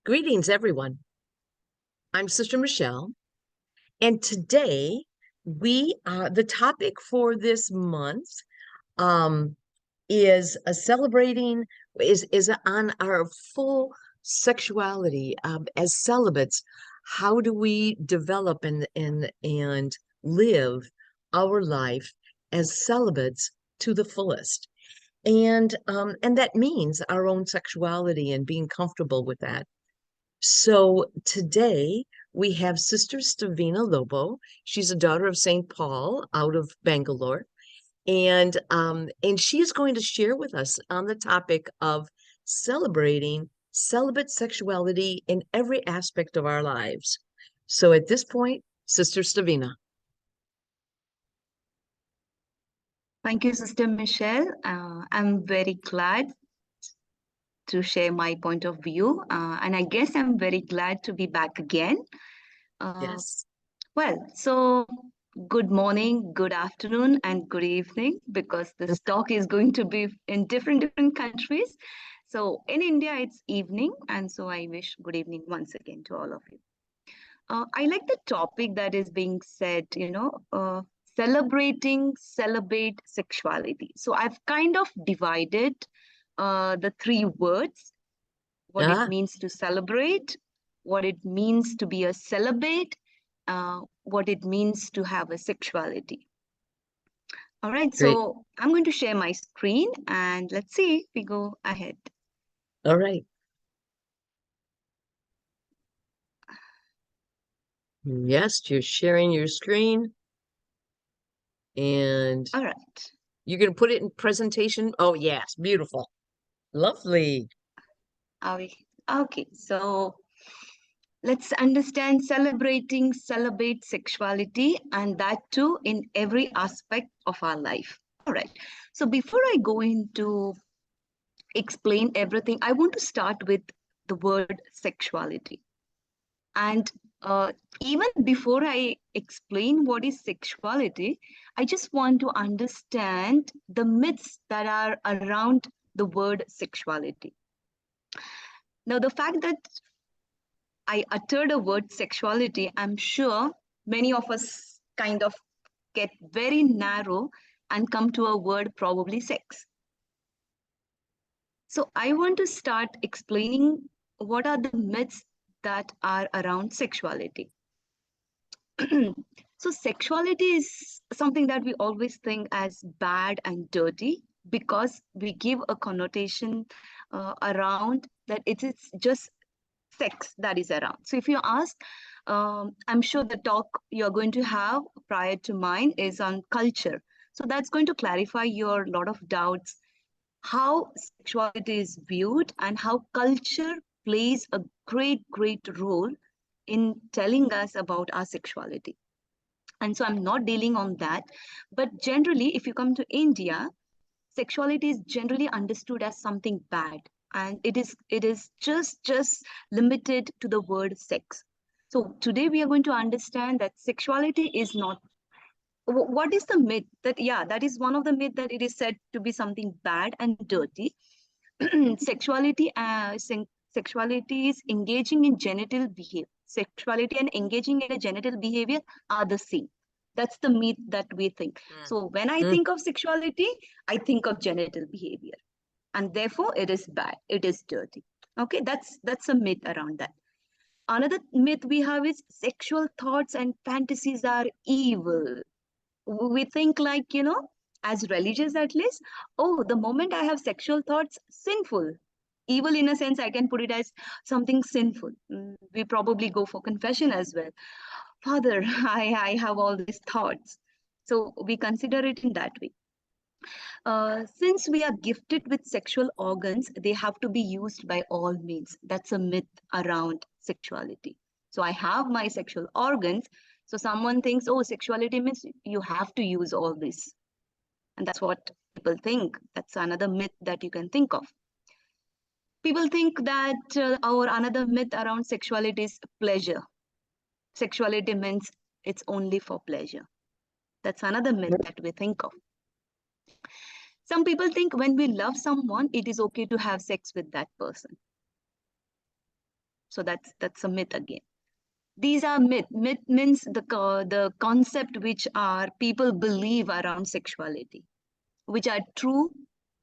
Greetings, everyone. I'm Sister Michelle, and today the topic for this month um, is celebrating is on our full sexuality as celibates. How do we develop and live our life as celibates to the fullest? And that means our own sexuality and being comfortable with that. So today we have Sister Stevena Lobo. She's a daughter of St. Paul out of Bangalore. And she's going to share with us on the topic of celebrating celibate sexuality in every aspect of our lives. So at this point, Sister Stevena. Thank you, Sister Michelle. I'm very glad to share my point of view. And I guess I'm very glad to be back again. Yes. So good morning, good afternoon, and good evening, because this talk is going to be in different countries. So in India, it's evening. And so I wish good evening once again to all of you. I like the topic that is being said, celebrating celibate sexuality. So I've kind of divided the three words, what it Ah, means to celebrate, what it means to be a celibate, what it means to have a sexuality. All right, great. so I'm going to share my screen and let's see if we go ahead. All right. Yes, you're sharing your screen and All right. you're going to put it in presentation. Oh, yes. Beautiful. Lovely. Okay, so let's understand celebrating celibate sexuality, and that too in every aspect of our life. All right. So before I go into explain everything, I want to start with the word sexuality. And even before I explain what is sexuality, I just want to understand the myths that are around the word sexuality. Now, the fact that I uttered a word sexuality, I'm sure many of us kind of get very narrow and come to a word probably sex. So I want to start explaining what are the myths that are around sexuality. So sexuality is something that we always think as bad and dirty because we give a connotation around that it's just sex that is around. So if you ask, I'm sure the talk you're going to have prior to mine is on culture. So that's going to clarify your lot of doubts, how sexuality is viewed and how culture plays a great role in telling us about our sexuality. And so I'm not dealing on that. But generally, if you come to India, sexuality is generally understood as something bad. And it is just limited to the word sex. So today we are going to understand that sexuality is not. What is the myth that, yeah, that is one of the myth that it is said to be something bad and dirty. Sexuality, sexuality is engaging in genital behavior. Sexuality and engaging in a genital behavior are the same. That's the myth that we think. So when I think of sexuality, I think of genital behavior, and therefore it is bad, it is dirty. Okay, that's a myth around that. Another myth we have is sexual thoughts and fantasies are evil. We think, like, as religious at least, oh, the moment I have sexual thoughts, sinful. Evil in a sense, I can put it as something sinful. We probably go for confession as well. Father, I have all these thoughts. So we consider it in that way. Since we are gifted with sexual organs, they have to be used by all means. That's a myth around sexuality. So I have my sexual organs. So someone thinks, oh, sexuality means you have to use all this. And that's what people think. That's another myth that you can think of. People think that our another myth around sexuality is pleasure. Sexuality means it's only for pleasure. That's another myth that we think of. Some people think when we love someone, it is okay to have sex with that person. So that's a myth again. These are myth. Myth means the concept which our people believe around sexuality, which are true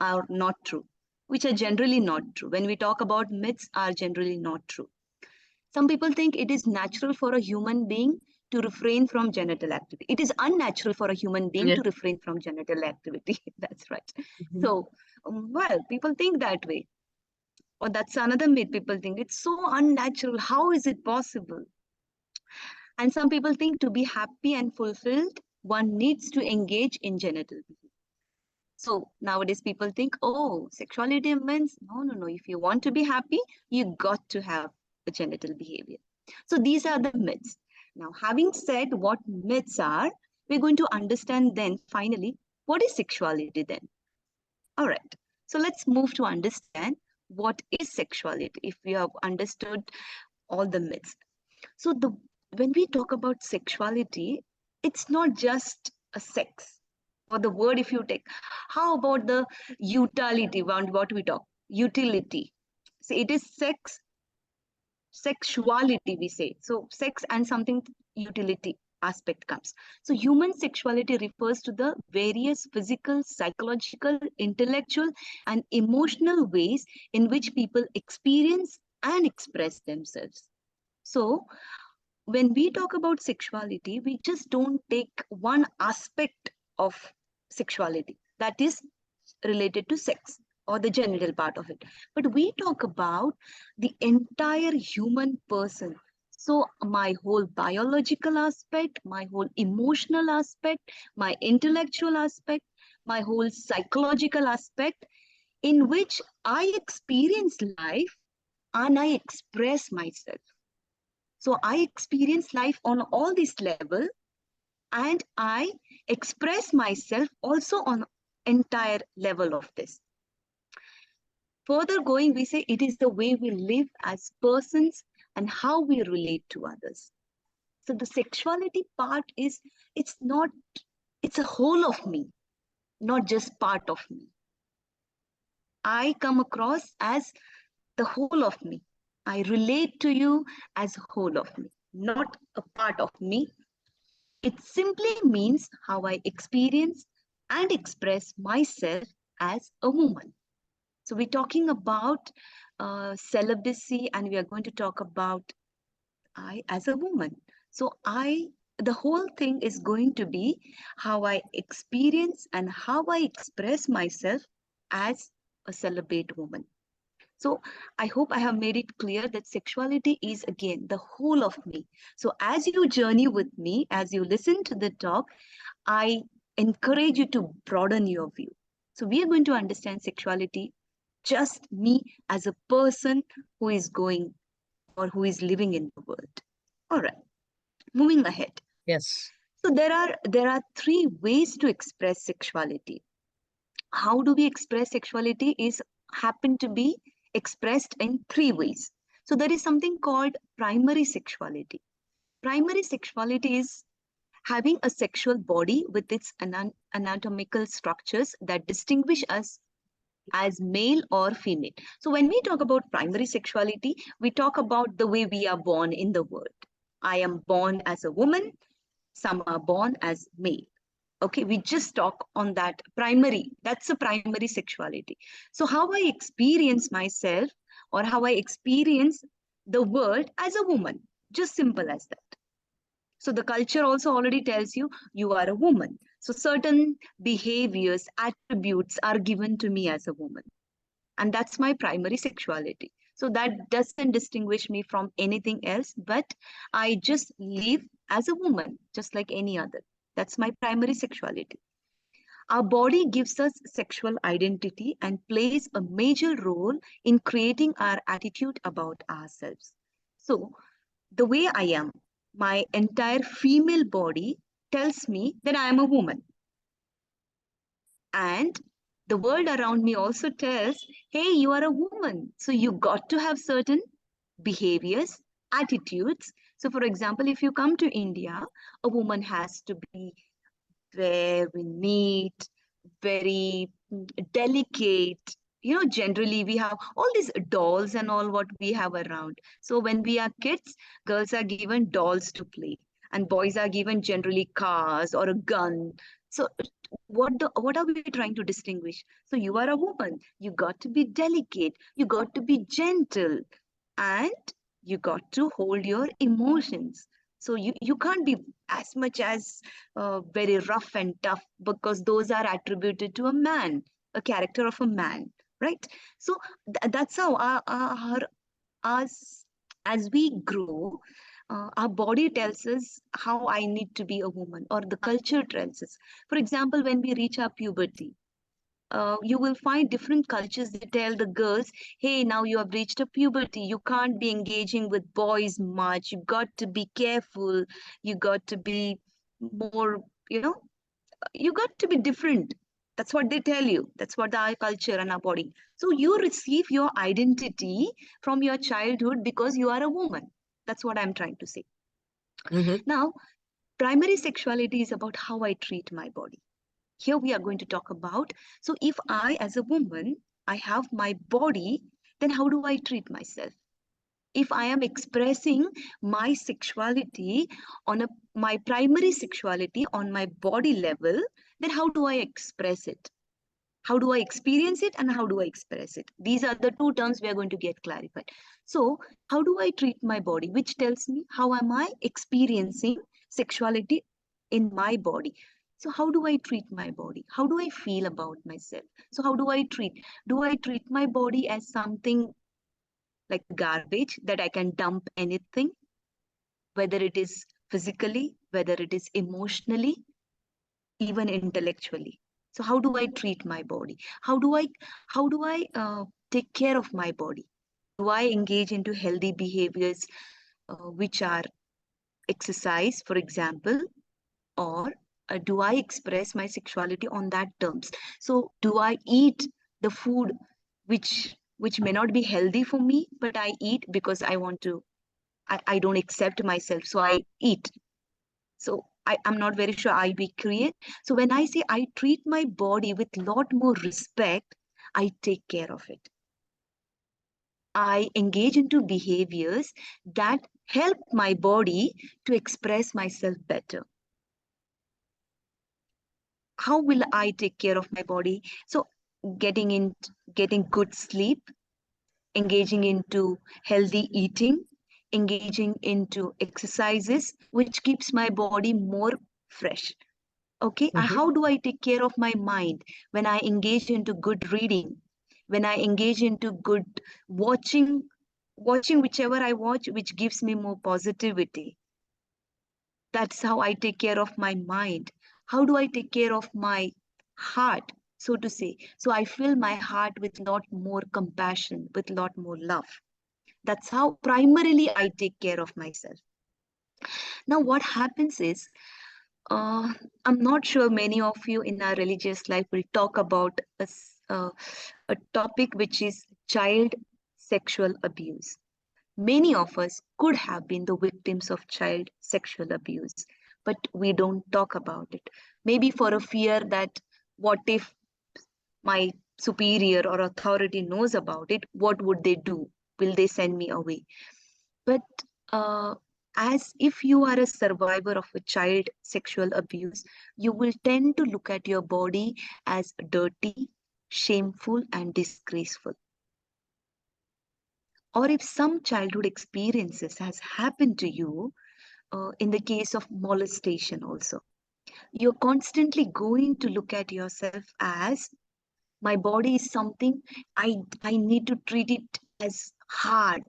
or not true, which are generally not true. When we talk about myths, are generally not true. Some people think it is natural for a human being to refrain from genital activity. It is unnatural for a human being Yeah. to refrain from genital activity. That's right. Mhm. So, well, people think that way. Or that's another myth people think. It's so unnatural. How is it possible? And some people think to be happy and fulfilled, one needs to engage in genital behavior. So nowadays people think, oh, sexuality means no, no, no. If you want to be happy, you got to have a genital behavior. So these are the myths. Now, having said what myths are, we're going to understand then finally what is sexuality then. All right. So let's move to understand what is sexuality if we have understood all the myths. So the when we talk about sexuality, it's not just a sex or the word if you take. How about the utility? What we talk? Utility. So it is sexuality we say. So sex and something utility aspect comes. So human sexuality refers to the various physical, psychological, intellectual, and emotional ways in which people experience and express themselves. So when we talk about sexuality, we just don't take one aspect of sexuality that is related to sex or the genital part of it, but we talk about the entire human person. So, my whole biological aspect, my whole emotional aspect, my intellectual aspect, my whole psychological aspect, in which I experience life and I express myself. So I experience life on all this level and I express myself also on entire level of this. Further going, we say it is the way we live as persons and how we relate to others. So the sexuality part is, it's not, it's a whole of me, not just part of me. I come across as the whole of me. I relate to you as a whole of me, not a part of me. It simply means how I experience and express myself as a woman. So we're talking about celibacy and we are going to talk about I as a woman. So the whole thing is going to be how I experience and how I express myself as a celibate woman. So I hope I have made it clear that sexuality is again the whole of me. So as you journey with me, as you listen to the talk, I encourage you to broaden your view. So we are going to understand sexuality, just me as a person who is going or who is living in the world. All right, moving ahead. Yes. So there are three ways to express sexuality. How do we express sexuality is happen to be expressed in three ways. So there is something called primary sexuality. Primary sexuality is having a sexual body with its anatomical structures that distinguish us as male or female. So when we talk about primary sexuality, we talk about the way we are born in the world. I am born as a woman, some are born as male. Okay, we just talk on that primary, that's a primary sexuality. So how I experience myself or how I experience the world as a woman, just simple as that. So the culture also already tells you you are a woman. So certain behaviors, attributes are given to me as a woman. And that's my primary sexuality. So that doesn't distinguish me from anything else, but I just live as a woman, just like any other. That's my primary sexuality. Our body gives us sexual identity and plays a major role in creating our attitude about ourselves. So, the way I am, my entire female body tells me that I am a woman. And the world around me also tells, hey, you are a woman. So you got to have certain behaviors, attitudes. So, for example, if you come to India, a woman has to be very neat, very delicate, generally we have all these dolls and all what we have around. So when we are kids, girls are given dolls to play, and boys are given generally cars or a gun. So what are we trying to distinguish? So you are a woman, you got to be delicate, you got to be gentle, and you got to hold your emotions. So you can't be as much as very rough and tough, because those are attributed to a man, a character of a man, right? So that's how us as we grow, our body tells us how I need to be a woman, or the culture tells us. For example, when we reach our puberty, you will find different cultures. They tell the girls, hey, now you have reached a puberty, you can't be engaging with boys much, you got to be careful, you got to be more, you got to be different. That's what they tell you. That's what our culture and our body. So you receive your identity from your childhood because you are a woman. That's what I'm trying to say. Mm-hmm. Now, primary sexuality is about how I treat my body. Here we are going to talk about, so if I, as a woman, I have my body, then how do I treat myself? If I am expressing my sexuality my primary sexuality on my body level, then how do I express it? How do I experience it and how do I express it? These are the two terms we are going to get clarified. So, how do I treat my body? Which tells me how am I experiencing sexuality in my body. So, how do I treat my body? How do I feel about myself? So, how do I treat? Do I treat my body as something like garbage that I can dump anything, whether it is physically, whether it is emotionally, even intellectually? So how do I treat my body? How do I take care of my body? Do I engage into healthy behaviors, which are exercise, for example, or do I express my sexuality on that terms? So do I eat the food which may not be healthy for me, but I eat because I want to, I don't accept myself, so I eat. So I'm not very sure I be create. So when I say I treat my body with lot more respect, I take care of it. I engage into behaviors that help my body to express myself better. How will I take care of my body? So getting good sleep, engaging into healthy eating, engaging into exercises, which keeps my body more fresh. Okay, Mm-hmm. how do I take care of my mind? When I engage into good reading, when I engage into good watching, watching whichever I watch, which gives me more positivity. That's how I take care of my mind. How do I take care of my heart, so to say? So I fill my heart with lot more compassion, with lot more love. That's how primarily I take care of myself. Now, what happens is, uh, I'm not sure many of you in our religious life will talk about a topic which is child sexual abuse. Many of us could have been the victims of child sexual abuse, but we don't talk about it. Maybe for a fear that what if my superior or authority knows about it, what would they do? Will they send me away? But uh, as if you are a survivor of a child sexual abuse, you will tend to look at your body as dirty, shameful, and disgraceful. Or if some childhood experiences has happened to you, in the case of molestation also, you're constantly going to look at yourself as my body is something I need to treat it as hard.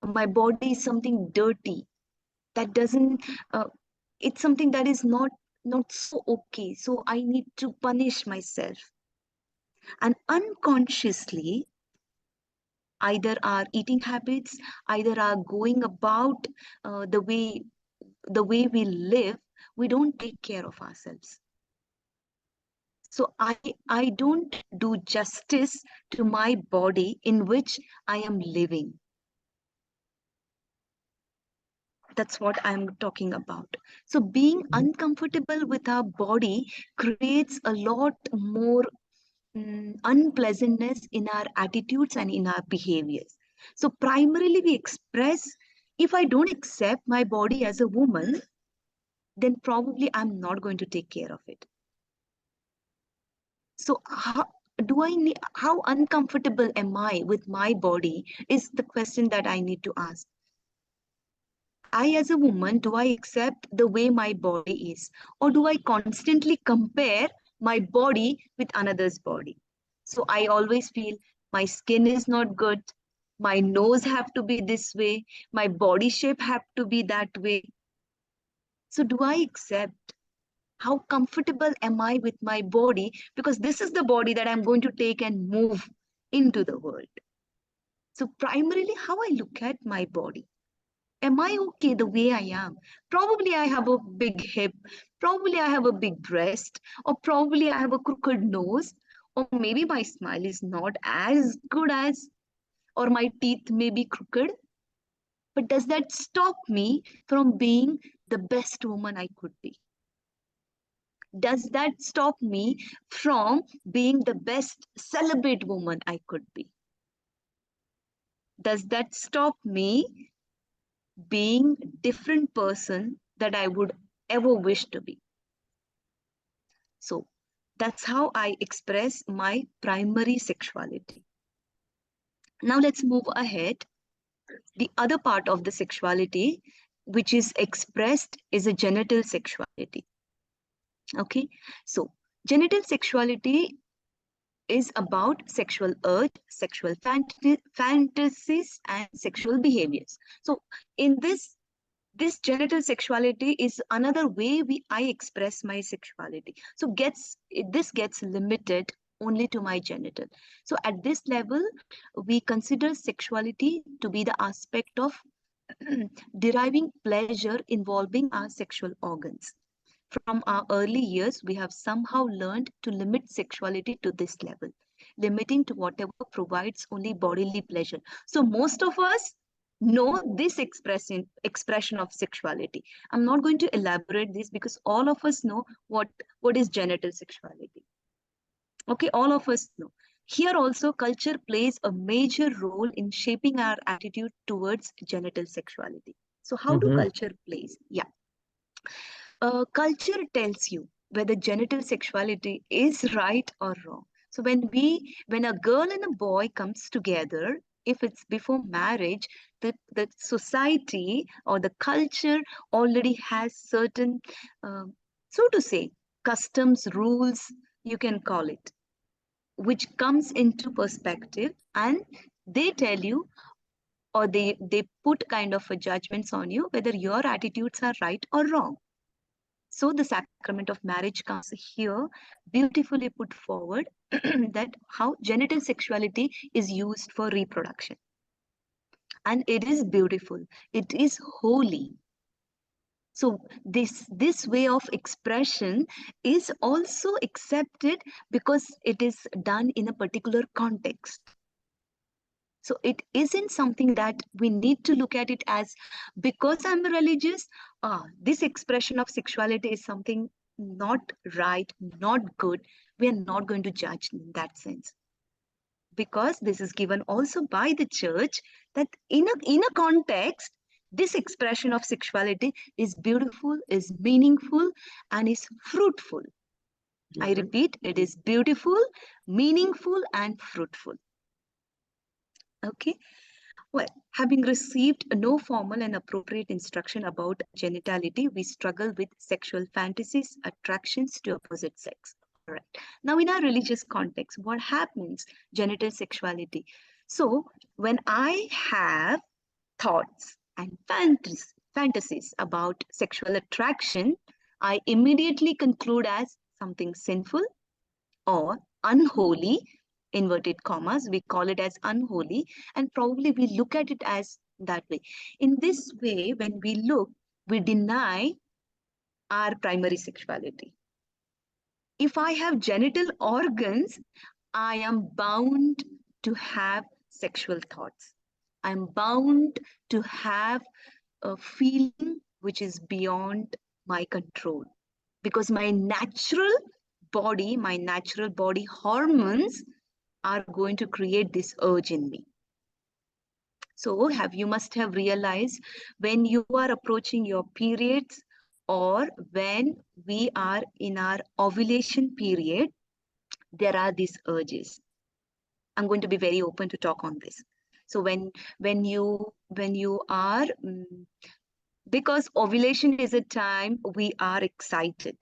My body is something dirty that doesn't it's something that is not so okay, so I need to punish myself. And unconsciously, either our eating habits, either our going about the way we live, we don't take care of ourselves. So I don't do justice to my body in which I am living. That's what I'm talking about. So being Mm-hmm. uncomfortable with our body creates a lot more unpleasantness in our attitudes and in our behaviors. So primarily we express, if I don't accept my body as a woman, then probably I'm not going to take care of it. So how uncomfortable am I with my body is the question that I need to ask. I, as a woman, do I accept the way my body is? Or do I constantly compare my body with another's body? So I always feel my skin is not good. My nose have to be this way. My body shape have to be that way. So do I accept? How comfortable am I with my body? Because this is the body that I'm going to take and move into the world. So primarily how I look at my body. Am I okay the way I am? Probably I have a big hip, probably I have a big breast, or probably I have a crooked nose, or maybe my smile is not as good as, or my teeth may be crooked. But does that stop me from being the best woman I could be? Does that stop me from being the best celibate woman I could be? Does that stop me being different person that I would ever wish to be? So that's how I express my primary sexuality. Now let's move ahead. The other part of the sexuality which is expressed is a genital sexuality. Okay, so genital sexuality is about sexual urge, sexual fantasies, and sexual behaviors. So in this genital sexuality is another way I express my sexuality. So this gets limited only to my genital. So at this level, we consider sexuality to be the aspect of deriving pleasure involving our sexual organs. From our early years, we have somehow learned to limit sexuality to this level, limiting to whatever provides only bodily pleasure. So most of us know this expression of sexuality. I'm not going to elaborate this because all of us know what is genital sexuality. Okay, all of us know. Here also, culture plays a major role in shaping our attitude towards genital sexuality. So how do Mm-hmm. culture plays? Yeah. Culture tells you whether genital sexuality is right or wrong. So when a girl and a boy comes together, if it's before marriage, the society or the culture already has certain, so to say, customs, rules, you can call it, which comes into perspective, and they tell you, or they put kind of a judgments on you whether your attitudes are right or wrong. So the sacrament of marriage comes here, beautifully put forward, that how genital sexuality is used for reproduction. And it is beautiful. It is holy. So this way of expression is also accepted because it is done in a particular context. So it isn't something that we need to look at it as, because I'm religious, this expression of sexuality is something not right, not good. We are not going to judge in that sense. Because this is given also by the church that in a context, this expression of sexuality is beautiful, is meaningful, and is fruitful. I Mm-hmm. repeat, it is beautiful, meaningful, and fruitful. Okay. Well, having received no formal and appropriate instruction about genitality, we struggle with sexual fantasies, attractions to opposite sex. All right. Now, in our religious context, what happens? Genital sexuality. So, when I have thoughts and fantasies about sexual attraction, I immediately conclude as something sinful or unholy, inverted commas, we call it as unholy, and probably we look at it as that way. In this way, when we look, we deny our primary sexuality. If I have genital organs, I am bound to have sexual thoughts. I'm bound to have a feeling which is beyond my control, because my natural body, my natural body hormones are going to create this urge in me. So you must have realized when you are approaching your periods or when we are in our ovulation period, there are these urges. I'm going to be very open to talk on this. So when you are because ovulation is a time we are excited.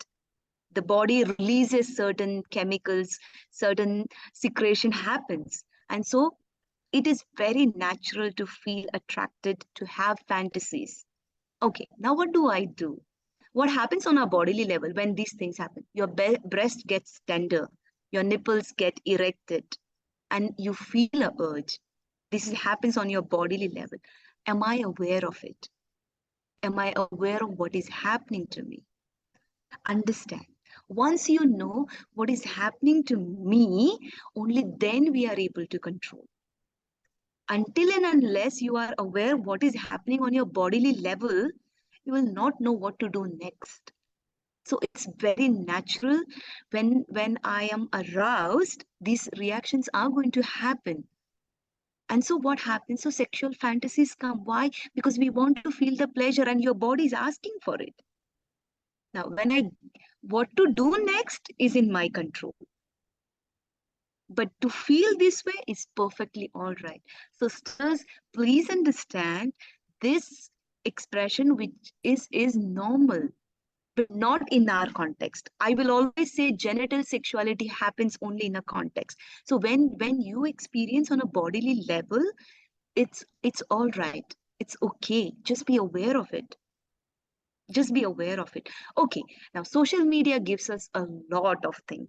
The body releases certain chemicals, certain secretion happens. And so it is very natural to feel attracted, to have fantasies. Okay, now what do I do? What happens on a bodily level when these things happen? Your breast gets tender, your nipples get erected, and you feel a urge. Happens on your bodily level. Am I aware of it? Am I aware of what is happening to me? Understand. Once you know what is happening to me, only then we are able to control. Until and unless you are aware what is happening on your bodily level, you will not know what to do next. So it's very natural when I am aroused, these reactions are going to happen. And so what happens? So sexual fantasies come. Why? Because we want to feel the pleasure and your body is asking for it. Now, what to do next is in my control. But to feel this way is perfectly all right. So, sisters, please understand this expression, which is normal, but not in our context. I will always say genital sexuality happens only in a context. So when you experience on a bodily level, it's all right. It's okay. Just be aware of it. Just be aware of it. Okay. Now, social media gives us a lot of things.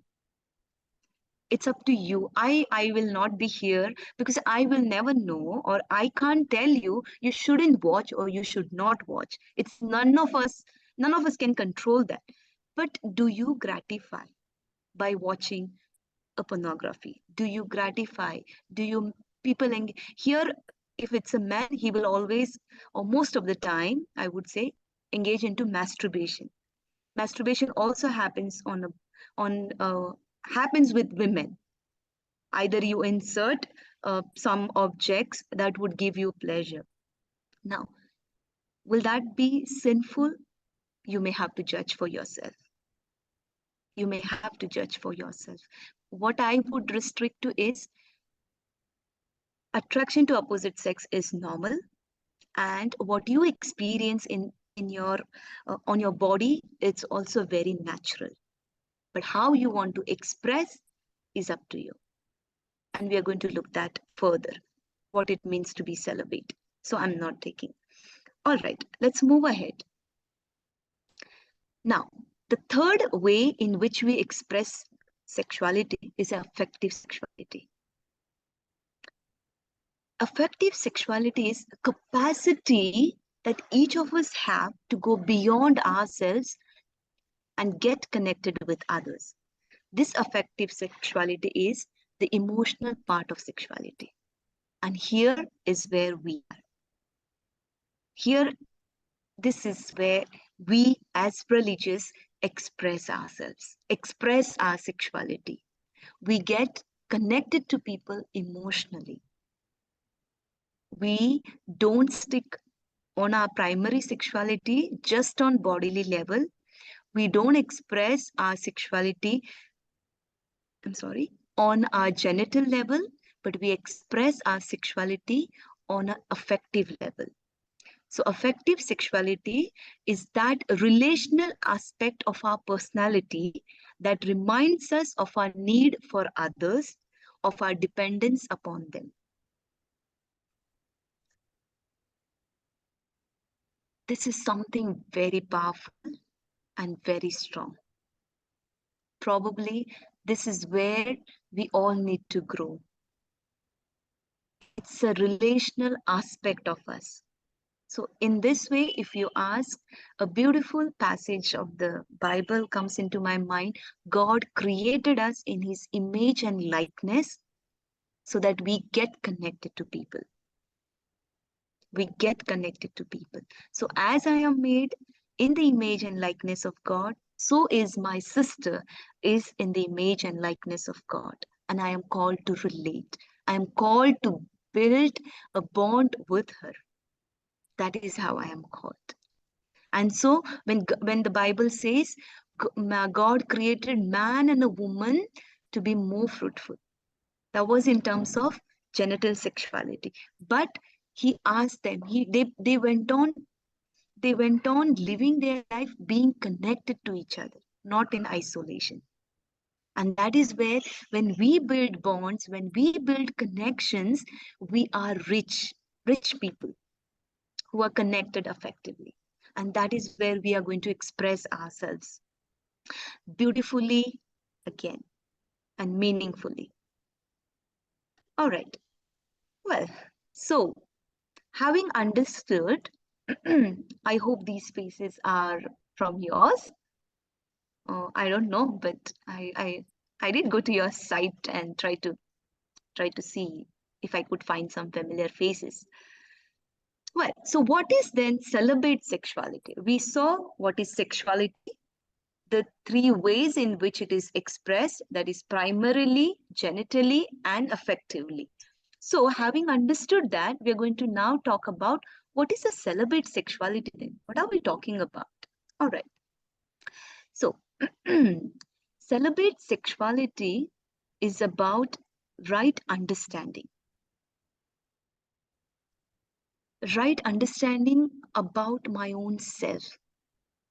It's up to you. I will not be here because I will never know, or I can't tell you you shouldn't watch or you should not watch. It's none of us can control that. But do you gratify by watching a pornography? Do you gratify? Do you people here? If it's a man, he will always, or most of the time I would say, engage into masturbation. Masturbation also happens on happens with women. Either you insert some objects that would give you pleasure. Now, will that be sinful? You may have to judge for yourself. You may have to judge for yourself. What I would restrict to is attraction to opposite sex is normal, and what you experience in your on your body, it's also very natural. But how you want to express is up to you. And we are going to look that further, what it means to be celibate. So I'm not taking. All right, let's move ahead. Now, the third way in which we express sexuality is affective sexuality. Affective sexuality is a capacity that each of us have to go beyond ourselves and get connected with others. This affective sexuality is the emotional part of sexuality. And here is where we are. Here, this is where we as religious express ourselves, express our sexuality. We get connected to people emotionally. We don't stick on our primary sexuality just on bodily level. We don't express our sexuality, on our genital level, but we express our sexuality on an affective level. So affective sexuality is that relational aspect of our personality that reminds us of our need for others, of our dependence upon them. This is something very powerful and very strong. Probably this is where we all need to grow. It's a relational aspect of us. So in this way, if you ask, a beautiful passage of the Bible comes into my mind. God created us in his image and likeness so that we get connected to people. We get connected to people. So as I am made in the image and likeness of God, so is my sister is in the image and likeness of God. And I am called to relate. I am called to build a bond with her. That is how I am called. And so when the Bible says God created man and a woman to be more fruitful, that was in terms of genital sexuality. But he asked them, they went on living their life being connected to each other, not in isolation. And that is where, when we build bonds, when we build connections, we are rich people who are connected effectively. And that is where we are going to express ourselves beautifully again and meaningfully. All right. Well, so having understood, I hope these spaces are from yours. I don't know, but I did go to your site and try to see if I could find some familiar faces. Well, so what is then celibate sexuality? We saw what is sexuality, the three ways in which it is expressed, that is primarily, genitally, and affectively. So, having understood that, we are going to now talk about what is a celibate sexuality then? What are we talking about? All right. So, celibate sexuality is about right understanding. Right understanding about my own self,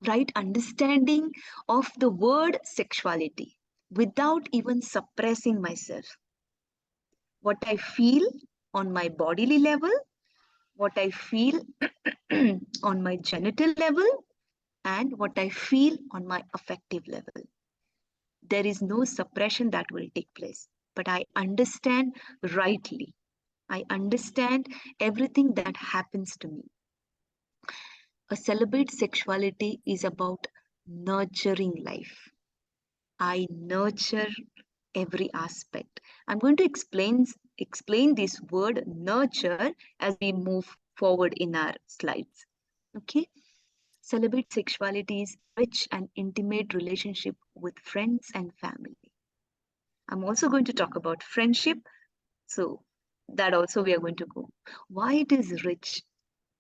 right understanding of the word sexuality without even suppressing myself. What I feel on my bodily level, what I feel on my genital level, and what I feel on my affective level. There is no suppression that will take place, but I understand rightly. I understand everything that happens to me. A celibate sexuality is about nurturing life. I nurture every aspect. I'm going to explain this word nurture as we move forward in our slides. Okay? Celibate sexuality is rich and intimate relationship with friends and family. I'm also going to talk about friendship. So that also we are going to go. Why it is rich?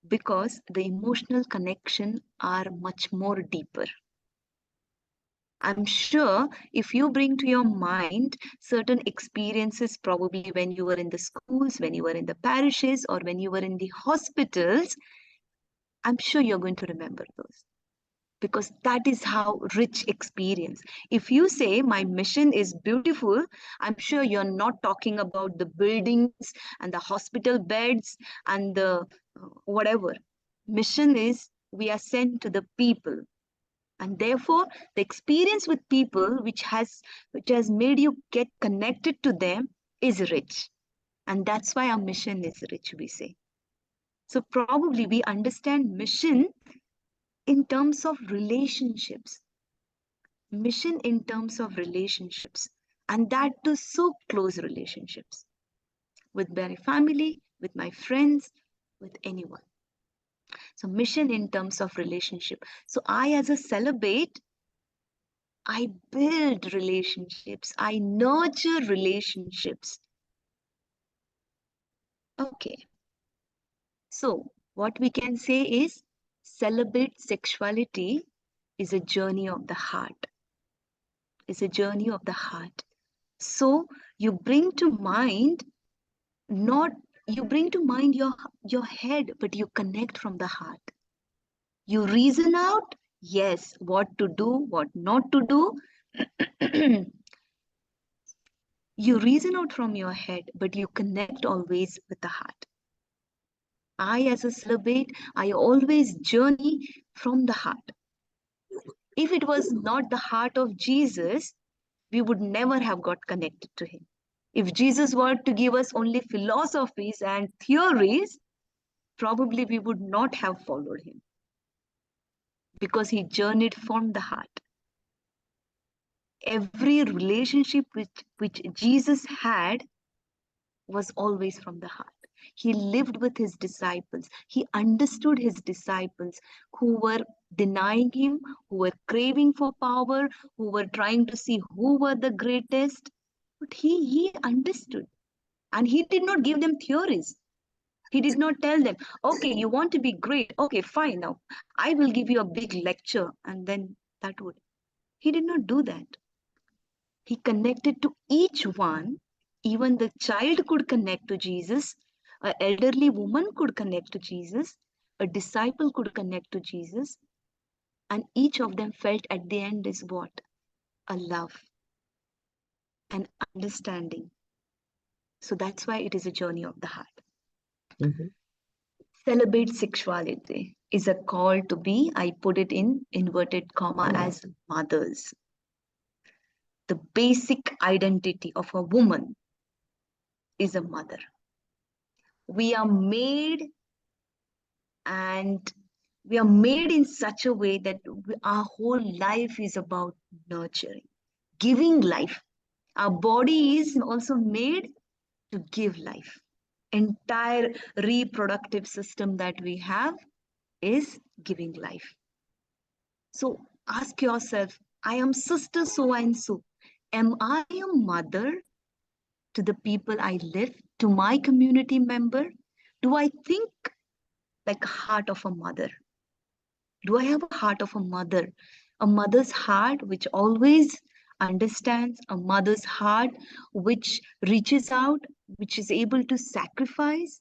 Because the emotional connection are much more deeper. I'm sure if you bring to your mind certain experiences, probably when you were in the schools, when you were in the parishes, or when you were in the hospitals, I'm sure you're going to remember those, because that is how rich experience. If you say my mission is beautiful, I'm sure you're not talking about the buildings and the hospital beds and the whatever. Mission is we are sent to the people, and therefore the experience with people which has made you get connected to them is rich, and that's why our mission is rich, we say. So probably we understand mission in terms of relationships, mission in terms of relationships, and that too so close relationships with my family, with my friends, with anyone. So mission in terms of relationship. So I, as a celibate, I build relationships, I nurture relationships. Okay, so what we can say is celibate sexuality is a journey of the heart, is a journey of the heart. So you bring to mind, not you bring to mind your head, but you connect from the heart. You reason out, yes, what to do, what not to do. You reason out from your head, but you connect always with the heart. I, as a celibate, I always journey from the heart. If it was not the heart of Jesus, we would never have got connected to him. If Jesus were to give us only philosophies and theories, probably we would not have followed him, because he journeyed from the heart. Every relationship which Jesus had was always from the heart. He lived with his disciples. He understood his disciples who were denying him, who were craving for power, who were trying to see who were the greatest. But he understood. And he did not give them theories. He did not tell them, okay, you want to be great. Okay, fine. Now I will give you a big lecture. And then that would. He did not do that. He connected to each one. Even the child could connect to Jesus. An elderly woman could connect to Jesus. A disciple could connect to Jesus. And each of them felt at the end is what? A love, an understanding. So that's why it is a journey of the heart. Mhm. Celibate sexuality is a call to be, I put it in inverted comma, as mothers. The basic identity of a woman is a mother. We are made, and we are made in such a way that our whole life is about nurturing, giving life. Our body is also made to give life. Entire reproductive system that we have is giving life. So ask yourself, I am sister so and so. Am I a mother to the people I live, to my community member? Do I think like a heart of a mother? Do I have a heart of a mother? A mother's heart which always understands, a mother's heart which reaches out, which is able to sacrifice.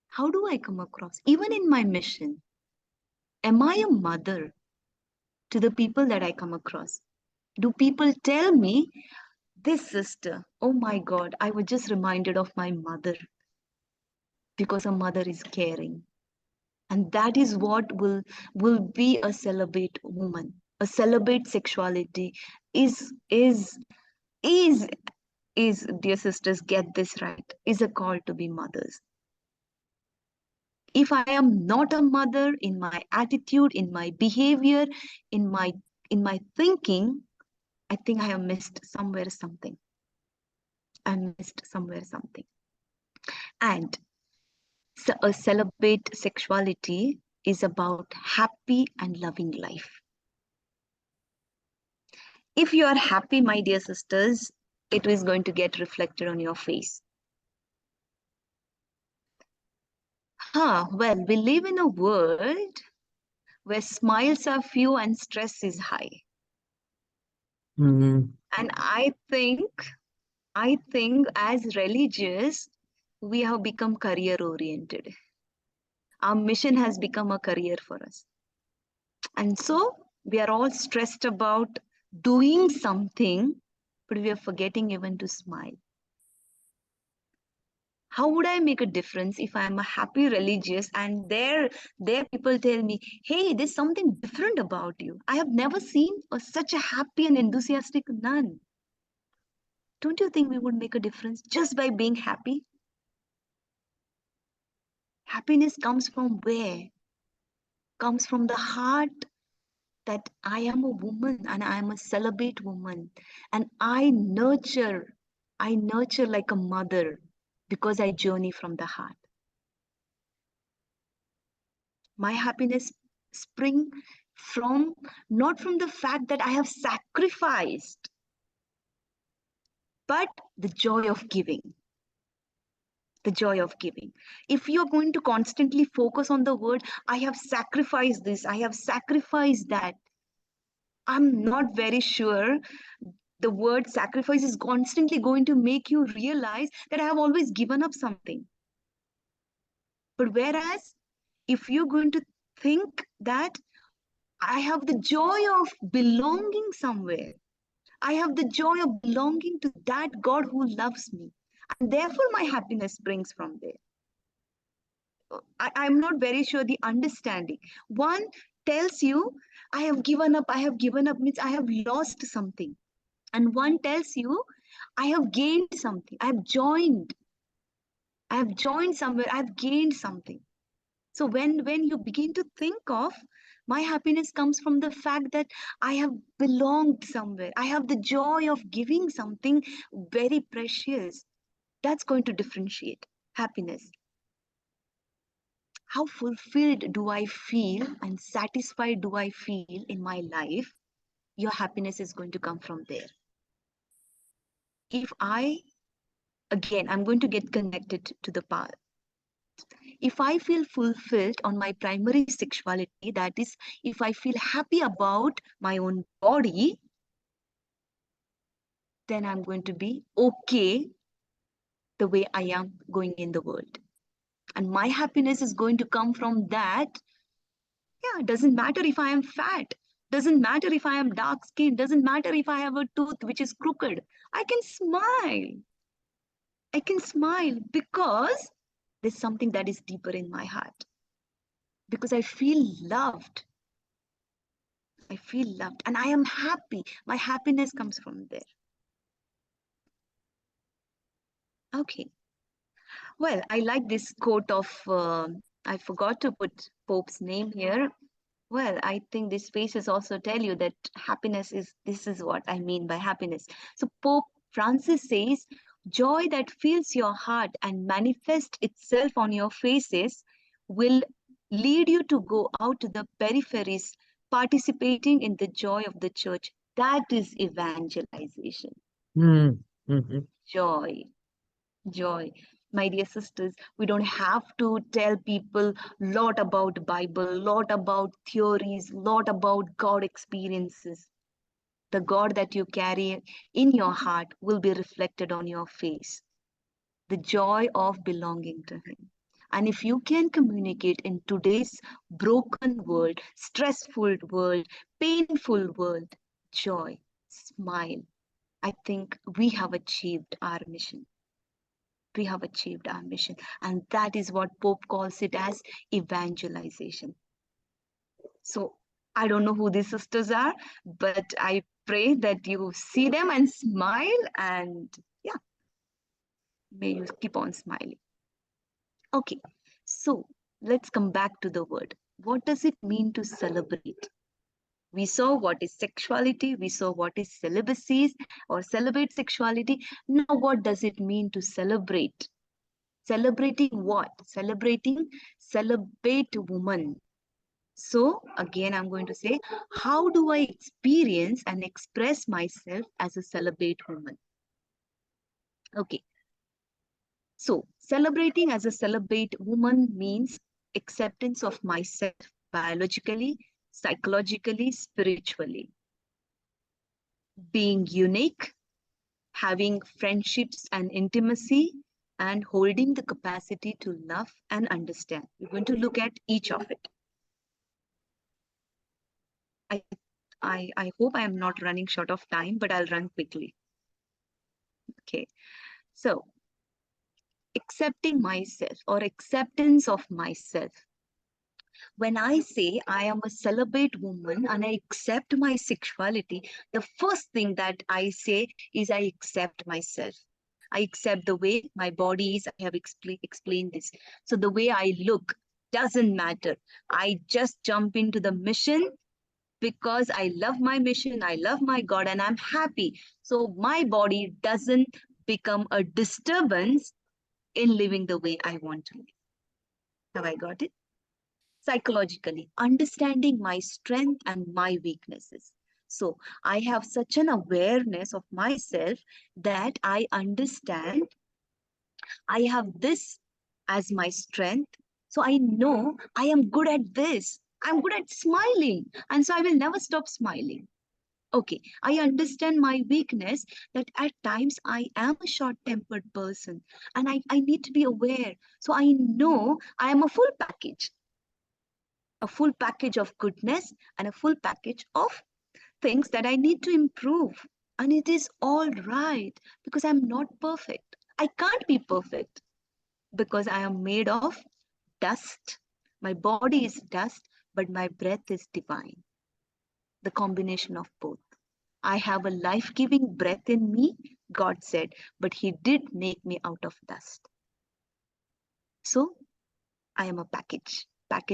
How do I come across? Even in my mission, am I a mother to the people that I come across? Do people tell me, this sister, oh my God, I was just reminded of my mother, because a mother is caring. And that is what will be a celibate woman. A celibate sexuality is is, dear sisters, get this right, is a call to be mothers. If I am not a mother in my attitude, in my behavior, in my thinking, I think I have missed somewhere something. I missed somewhere something. And so a celibate sexuality is about happy and loving life. If you are happy, my dear sisters, it is going to get reflected on your face. Well, we live in a world where smiles are few and stress is high. Mhm. And I think as religious, we have become career oriented. Our mission has become a career for us. And so we are all stressed about doing something, but we are forgetting even to smile. How would I make a difference if I'm a happy religious and there people tell me, hey, there's something different about you. I have never seen such a happy and enthusiastic nun. Don't you think we would make a difference just by being happy? Happiness comes from where? Comes from the heart, that I am a woman and I am a celibate woman. And I nurture like a mother because I journey from the heart. My happiness spring from, not from the fact that I have sacrificed, but the joy of giving. The joy of giving. If you're going to constantly focus on the word, I have sacrificed this, I have sacrificed that, I'm not very sure the word sacrifice is constantly going to make you realize that I have always given up something. But whereas, if you're going to think that I have the joy of belonging somewhere, I have the joy of belonging to that God who loves me, and therefore my happiness springs from there. I'm not very sure the understanding. One tells you, I have given up means I have lost something. And one tells you, I have gained something, I have joined somewhere, I've gained something. So when you begin to think of, my happiness comes from the fact that I have belonged somewhere, I have the joy of giving something very precious. That's going to differentiate happiness. How fulfilled do I feel and satisfied do I feel in my life? Your happiness is going to come from there. If again, I'm going to get connected to the past. If I feel fulfilled on my primary sexuality, that is, if I feel happy about my own body, then I'm going to be okay the way I am going in the world. And my happiness is going to come from that. Yeah, it doesn't matter if I am fat, doesn't matter if I am dark skinned, doesn't matter if I have a tooth which is crooked. I can smile. I can smile because there's something that is deeper in my heart. Because I feel loved. I feel loved and I am happy. My happiness comes from there. Okay. Well, I like this quote of, I forgot to put Pope's name here. Well, I think these faces also tell you that happiness is, this is what I mean by happiness. So Pope Francis says, joy that fills your heart and manifests itself on your faces will lead you to go out to the peripheries, participating in the joy of the church. That is evangelization. Mm-hmm. Joy, joy. My dear sisters, we don't have to tell people lot about Bible, lot about theories, lot about God experiences. The God that you carry in your heart will be reflected on your face. The joy of belonging to Him. And if you can communicate in today's broken world, stressful world, painful world, joy, smile, I think we have achieved our mission. We have achieved our mission. And that is what Pope calls it as evangelization. So I don't know who these sisters are, but I pray that you see them and smile, and yeah, may you keep on smiling. Okay, so let's come back to the word. What does it mean to celebrate? We saw what is sexuality, we saw what is celibacy or celibate sexuality. Now, what does it mean to celebrate? Celebrating what? Celebrating celibate woman. So again, I'm going to say, how do I experience and express myself as a celibate woman? Okay. So celebrating as a celibate woman means acceptance of myself biologically, psychologically, spiritually. Being unique, having friendships and intimacy, and holding the capacity to love and understand. We're going to look at each of it. I, I hope I am not running short of time, but I'll run quickly. Okay. So, accepting myself or acceptance of myself. When I say I am a celibate woman and I accept my sexuality, the first thing that I say is I accept myself. I accept the way my body is. I have explained this. So the way I look doesn't matter. I just jump into the mission because I love my mission, I love my God, and I'm happy. So my body doesn't become a disturbance in living the way I want to live. Have I got it? Psychologically, understanding my strength and my weaknesses. So I have such an awareness of myself that I understand I have this as my strength. So I know I am good at this. I'm good at smiling. And so I will never stop smiling. Okay, I understand my weakness that at times I am a short-tempered person and I need to be aware. So I know I am a full package of goodness and a full package of things that I need to improve. And it is all right because I'm not perfect. I can't be perfect because I am made of dust. My body is dust, but my breath is divine. The combination of both. I have a life-giving breath in me, God said, but He did make me out of dust. So I am a package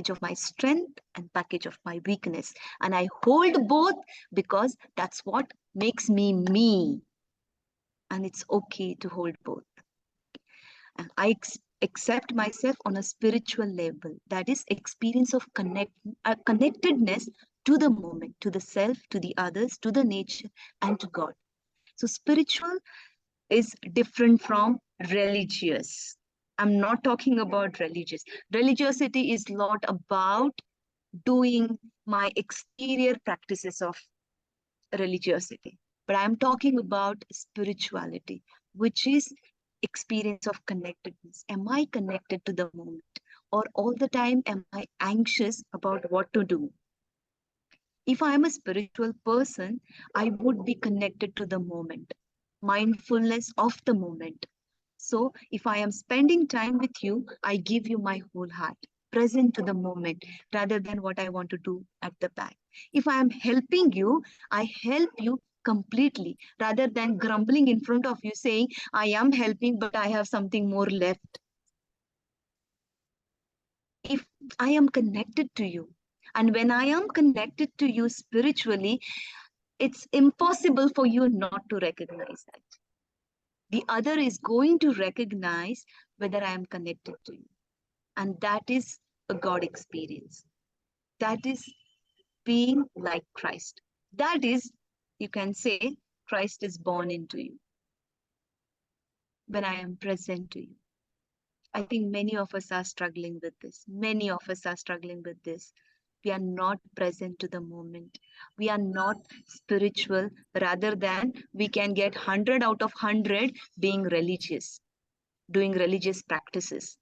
of my strength and package of my weakness. And I hold both because that's what makes me me. And it's okay to hold both. And I accept myself on a spiritual level. That is experience of connectedness to the moment, to the self, to the others, to the nature, and to God. So spiritual is different from religious. I'm not talking about religious. Religiosity is not about doing my exterior practices of religiosity, but I'm talking about spirituality, which is experience of connectedness. Am I connected to the moment, or all the time am I anxious about what to do? If I am a spiritual person, I would be connected to the moment, mindfulness of the moment. So if I am spending time with you, I give you my whole heart, present to the moment, rather than what I want to do at the back. If I am helping you, I help you completely, rather than grumbling in front of you saying, I am helping, but I have something more left. If I am connected to you, and when I am connected to you spiritually, it's impossible for you not to recognize that. The other is going to recognize whether I am connected to you. And that is a God experience. That is being like Christ. That is, you can say, Christ is born into you when I am present to you. I think many of us are struggling with this. Many of us are struggling with this. We are not present to the moment. We are not spiritual, rather than we can get 100 out of 100 being religious, doing religious practices.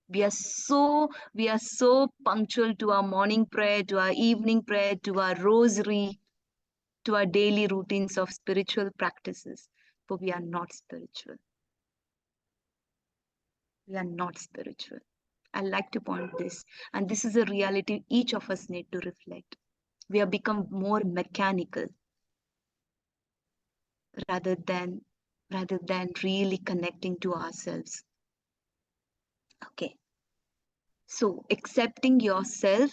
We are so punctual to our morning prayer, to our evening prayer, to our rosary, to our daily routines of spiritual practices, but we are not spiritual. We are not spiritual. I like to point this, and this is a reality each of us need to reflect. We have become more mechanical rather than rather than really connecting to ourselves. Okay. So accepting yourself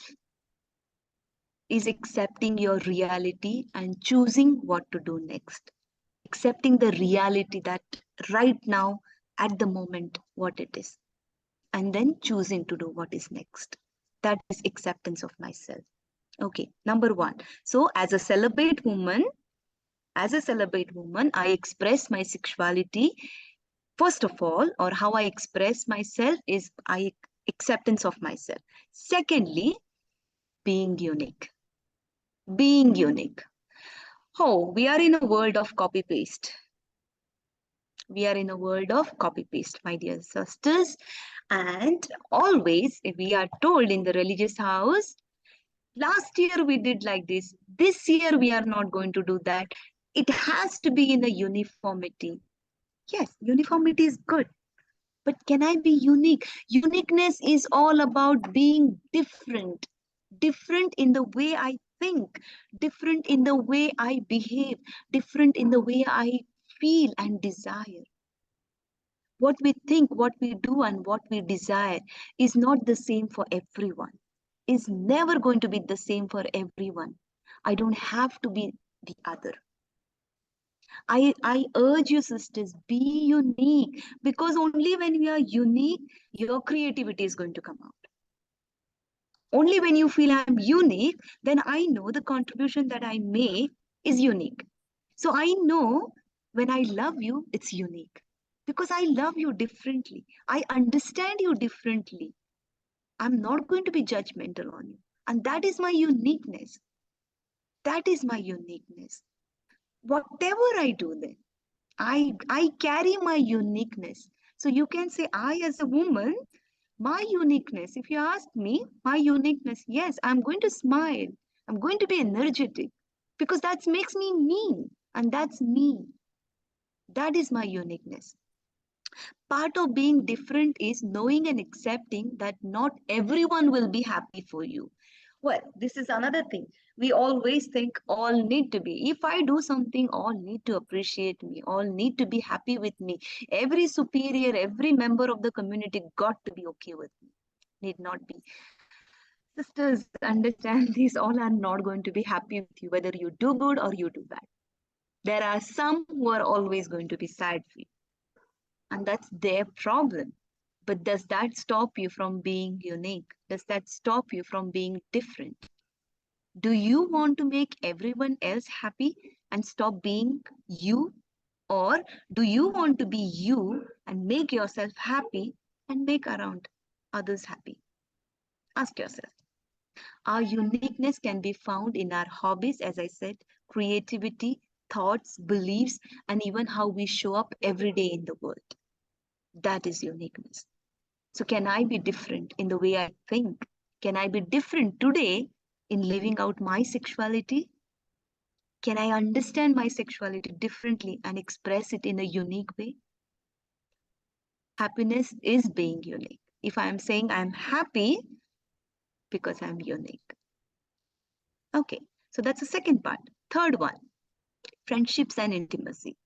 is accepting your reality and choosing what to do next. Accepting the reality that right now, at the moment, what it is, and then choosing to do what is next. That is acceptance of myself. Okay, number one. So as a celibate woman, I express my sexuality. First of all, or how I express myself is I acceptance of myself. Secondly, being unique. Being unique. Oh, we are in a world of copy paste. We are in a world of copy paste, my dear sisters. And always, we are told in the religious house, last year we did like this year we are not going to do that. It has to be in a uniformity. Yes, uniformity is good, but can I be unique? Uniqueness is all about being different. Different in the way I think, different in the way I behave, different in the way I feel and desire. What we think, what we do, and what we desire is not the same for everyone, is never going to be the same for everyone. I don't have to be the other. I urge you, sisters, be unique, because only when we are unique, your creativity is going to come out. Only when you feel I'm unique, then I know the contribution that I make is unique. So I know when I love you, it's unique because I love you differently. I understand you differently. I'm not going to be judgmental on you. And that is my uniqueness. That is my uniqueness. Whatever I do then, I carry my uniqueness. So you can say, I as a woman, my uniqueness, if you ask me, my uniqueness, yes, I'm going to smile. I'm going to be energetic because that makes me. And that's me. That is my uniqueness. Part of being different is knowing and accepting that not everyone will be happy for you. Well, this is another thing. We always think all need to be. If I do something, all need to appreciate me, all need to be happy with me. Every superior, every member of the community got to be okay with me. Need not be. Sisters, understand these all are not going to be happy with you, whether you do good or you do bad. There are some who are always going to be sad for you. and that's their problem. But does that stop you from being unique? Does that stop you from being different? Do you want to make everyone else happy and stop being you? Or do you want to be you and make yourself happy and make around others happy? Ask yourself. Our uniqueness can be found in our hobbies, as I said, creativity, thoughts, beliefs, and even how we show up every day in the world. That is uniqueness. So, can I be different in the way I think? Can I be different today in living out my sexuality? Can I understand my sexuality differently and express it in a unique way? Happiness is being unique. If I am saying I'm happy because I'm unique. Okay, so that's the second part. Third one, friendships and intimacy.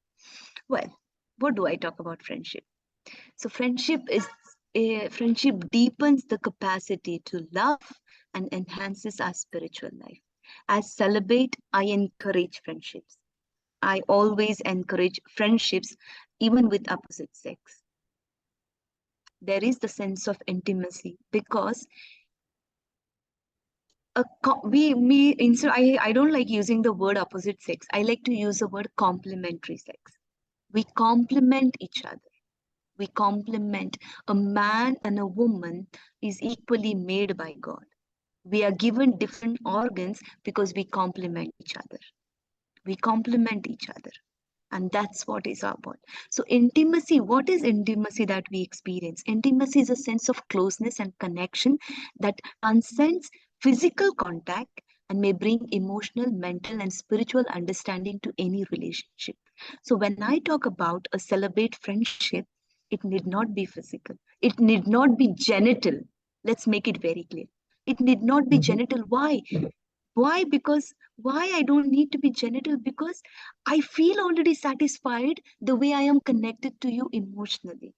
Well, what do I talk about friendship? So friendship deepens the capacity to love and enhances our spiritual life. As celibate, I encourage friendships. I always encourage friendships, even with opposite sex. There is the sense of intimacy because I don't like using the word opposite sex. I like to use the word complementary sex. We complement each other. We complement. A man and a woman is equally made by God. We are given different organs because we complement each other. We complement each other. And that's what is our bond. So intimacy, what is intimacy that we experience? Intimacy is a sense of closeness and connection that transcends physical contact and may bring emotional, mental, and spiritual understanding to any relationship. So when I talk about a celibate friendship, it need not be physical. It need not be genital. Let's make it very clear. It need not be Mhm. genital. Why? Because why I don't need to be genital? Because I feel already satisfied the way I am connected to you emotionally.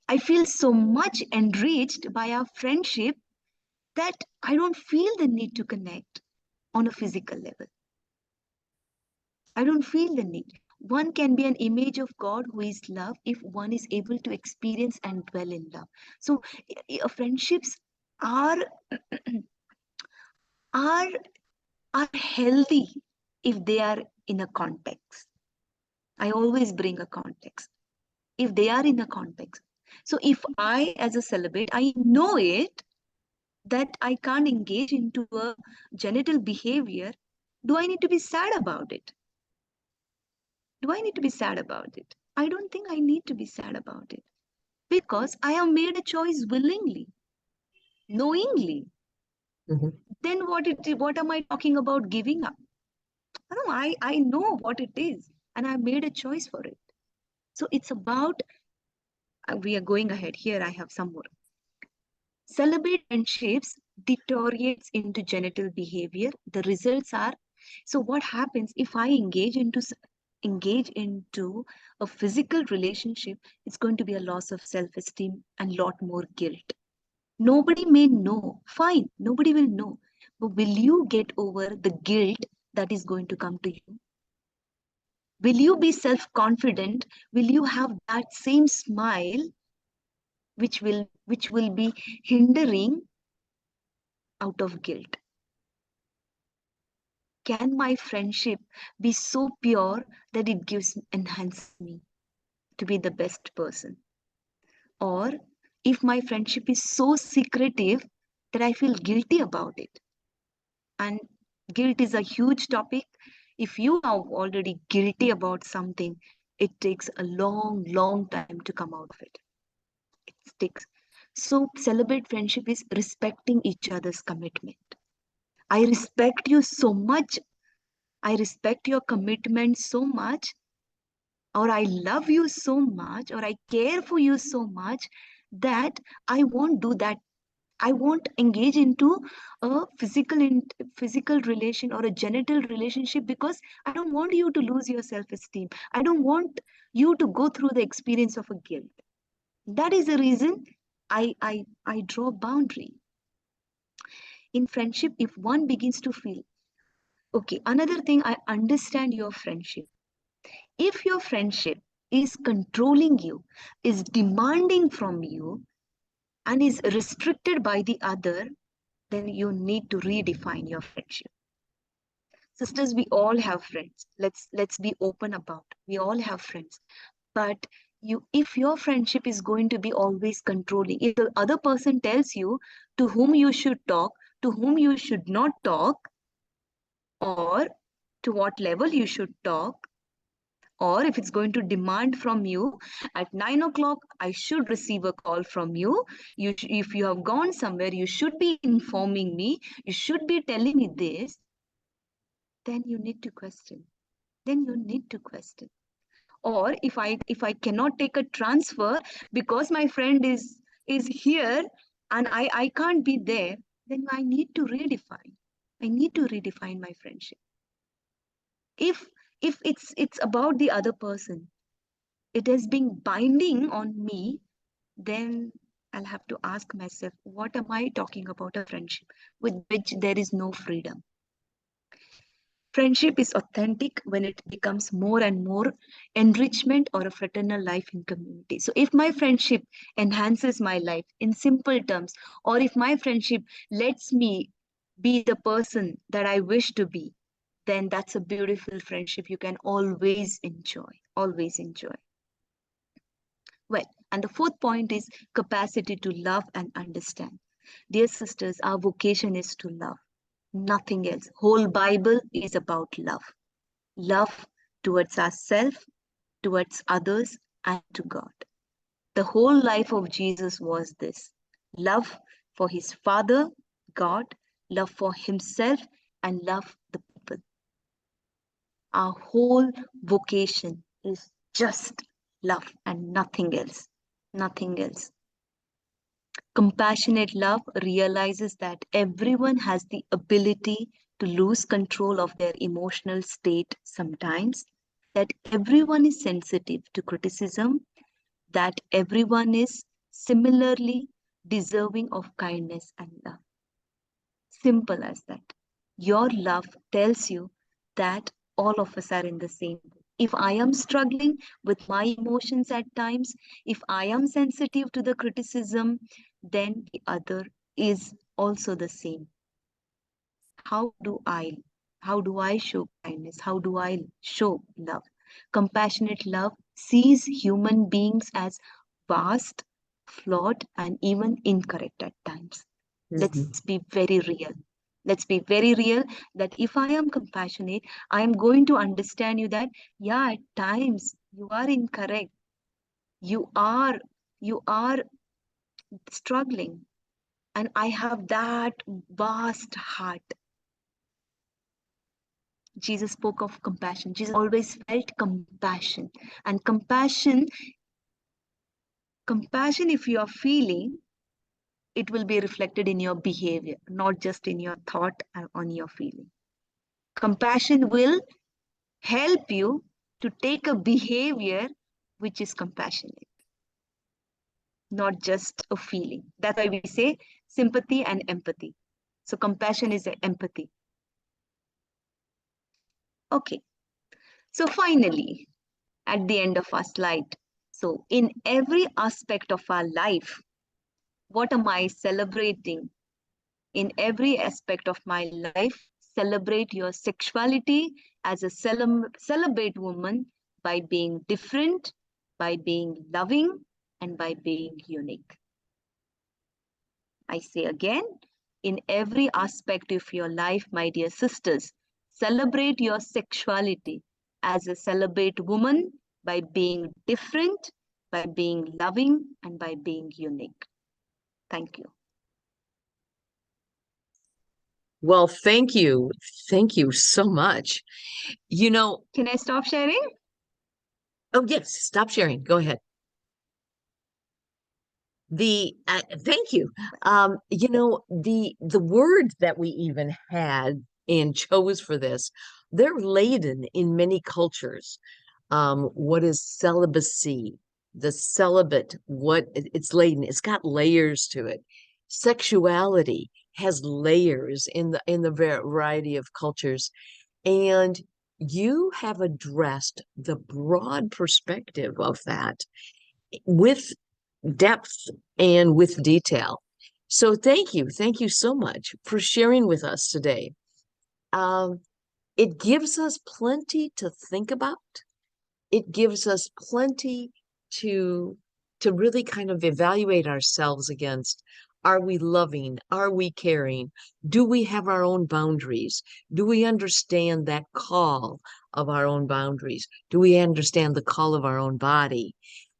I feel so much enriched by our friendship that I don't feel the need to connect on a physical level. I don't feel the need. One can be an image of God who is love if one is able to experience and dwell in love. So friendships are are are healthy if they are in a context. I always bring a context. If they are in a context. So if I, as a celibate, I know it that I can't engage into a genital behavior, do I need to be sad about it? Do I need to be sad about it? I don't think I need to be sad about it because I have made a choice willingly, knowingly. Mhm. Then what am I talking about giving up? No, I know what it is and I made a choice for it. So it's about, we are going ahead. Here I have some more. Celibate friendships deteriorates into genital behavior. The results are, so what happens if I engage into a physical relationship? It's going to be a loss of self-esteem and lot more guilt. Nobody may know. Fine, nobody will know. But will you get over the guilt that is going to come to you? Will you be self-confident? Will you have that same smile which will be hindering out of guilt? Can my friendship be so pure that it enhances me to be the best person? Or if my friendship is so secretive that I feel guilty about it? And guilt is a huge topic. If you are already guilty about something, it takes a long, long time to come out of it. It takes. So, celebrate friendship is respecting each other's commitment. I respect you so much. I respect your commitment so much, or I love you so much, or I care for you so much that I won't do that. I won't engage into a physical relation or a genital relationship because I don't want you to lose your self-esteem. I don't want you to go through the experience of a guilt. That is the reason I draw boundary. In friendship, if one begins to feel, okay, another thing, I understand your friendship. If your friendship is controlling you, is demanding from you, and is restricted by the other, then you need to redefine your friendship. Sisters, we all have friends. Let's be open about it. We all have friends. But if your friendship is going to be always controlling, if the other person tells you to whom you should talk, to whom you should not talk, or to what level you should talk, or if it's going to demand from you at 9 o'clock, I should receive a call from you. If you have gone somewhere, you should be informing me, you should be telling me this, then you need to question. Then you need to question. Or if I cannot take a transfer because my friend is here and I can't be there, then I need to redefine. I need to redefine my friendship. If it's about the other person, it has been binding on me, then I'll have to ask myself, what am I talking about a friendship with which there is no freedom? Friendship is authentic when it becomes more and more enrichment or a fraternal life in community. So if my friendship enhances my life in simple terms, or if my friendship lets me be the person that I wish to be, then that's a beautiful friendship you can always enjoy, always enjoy. Well, and the fourth point is capacity to love and understand. Dear sisters, our vocation is to love, nothing else. Whole Bible is about love. Love towards ourselves, towards others, and to God. The whole life of Jesus was this: love for his Father, God, love for himself, and love the people. Our whole vocation is just love and nothing else. Nothing else. Compassionate love realizes that everyone has the ability to lose control of their emotional state sometimes, that everyone is sensitive to criticism, that everyone is similarly deserving of kindness and love. Simple as that. Your love tells you that all of us are in the same boat. If I am struggling with my emotions at times, if I am sensitive to the criticism, then the other is also the same. How do I how do I show kindness? How do I show love? Compassionate love sees human beings as vast, flawed, and even incorrect at times. Let's Mhm. be very real. Let's be very real that if I am compassionate, I am going to understand you that, yeah, at times you are incorrect. You are, you are struggling. And I have that vast heart. Jesus spoke of compassion. Jesus always felt compassion. And compassion, if you are feeling, it will be reflected in your behavior, not just in your thought and on your feeling. Compassion will help you to take a behavior which is compassionate, not just a feeling. That's why we say sympathy and empathy. So compassion is empathy. Okay. So finally, at the end of our slide, so in every aspect of our life, what am I celebrating? In every aspect of my life, celebrate your sexuality as a celibate woman by being different, by being loving, and by being unique. I say again, in every aspect of your life, my dear sisters, celebrate your sexuality as a celibate woman by being different, by being loving, and by being unique. Thank you. Well, thank you. Thank you so much. You know, Can I stop sharing? oh yes, stop sharing. Go ahead. The thank you. You know, the words that we even had and chose for this, they're laden in many cultures. What is celibacy? The celibate, it's laden, it's got layers to it. Sexuality has layers in the variety of cultures. And you have addressed the broad perspective of that with depth and with detail. So thank you. Thank you so much for sharing with us today. Um, it gives us plenty to think about. It gives us plenty to to really kind of evaluate ourselves against. Are we loving? Are we caring? Do we have our own boundaries? Do we understand that call of our own boundaries? Do we understand the call of our own body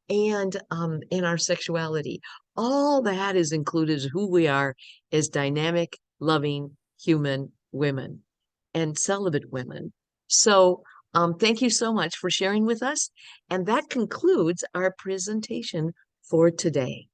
and our sexuality? All that is included as who we are as dynamic, loving human women and celibate women. So thank you so much for sharing with us. And that concludes our presentation for today.